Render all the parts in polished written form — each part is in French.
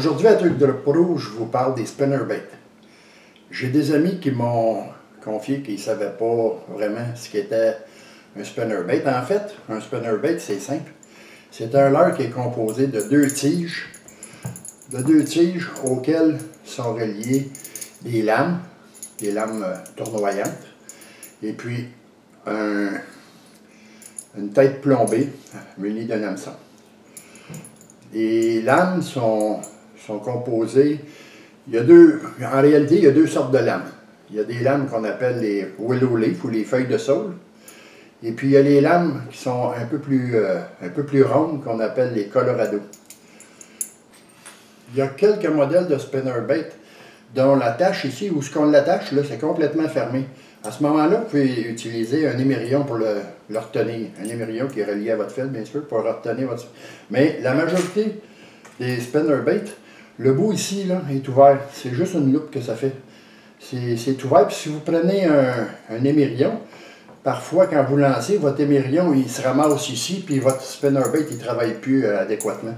Aujourd'hui, à Truc de Pro, je vous parle des spinnerbaits. J'ai des amis qui m'ont confié qu'ils ne savaient pas vraiment ce qu'était un spinnerbait. En fait, un spinnerbait, c'est simple. C'est un leurre qui est composé de deux tiges auxquelles sont reliées des lames tournoyantes, et puis une tête plombée munie d'un hameçon. Les lames sont composées, en réalité, il y a deux sortes de lames. Il y a des lames qu'on appelle les willow leaf ou les feuilles de saule. Et puis il y a les lames qui sont un peu plus rondes qu'on appelle les colorado. Il y a quelques modèles de spinnerbait dont l'attache ici, où ce qu'on l'attache, là, c'est complètement fermé. À ce moment-là, vous pouvez utiliser un émerillon pour le retenir. Un émerillon qui est relié à votre fil, bien sûr, pour retenir votre... Mais la majorité des spinnerbaits, le bout ici là, est ouvert. C'est juste une loupe que ça fait. C'est ouvert. Puis si vous prenez un émerillon, parfois quand vous lancez, votre émerillon, il se ramasse ici, puis votre spinnerbait, il ne travaille plus adéquatement.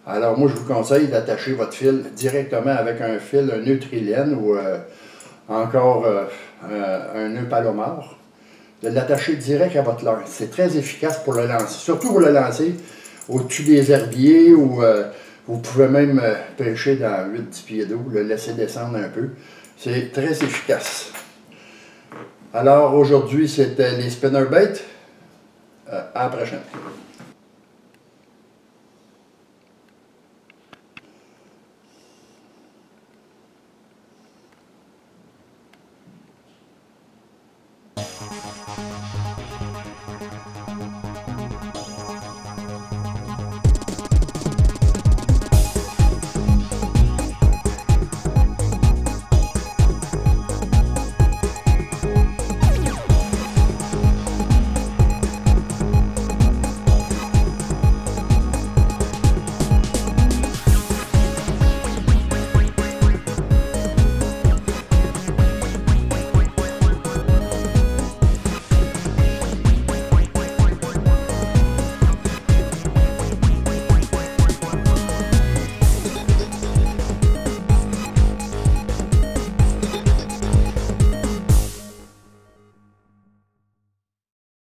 Alors moi, je vous conseille d'attacher votre fil directement avec un fil, un nœud trilène ou encore un nœud palomar. De l'attacher direct à votre leurre. C'est très efficace pour le lancer. Surtout pour le lancer au-dessus des herbiers ou vous pouvez même pêcher dans 8-10 pieds d'eau, le laisser descendre un peu. C'est très efficace. Alors aujourd'hui, c'était les spinnerbaits. À la prochaine.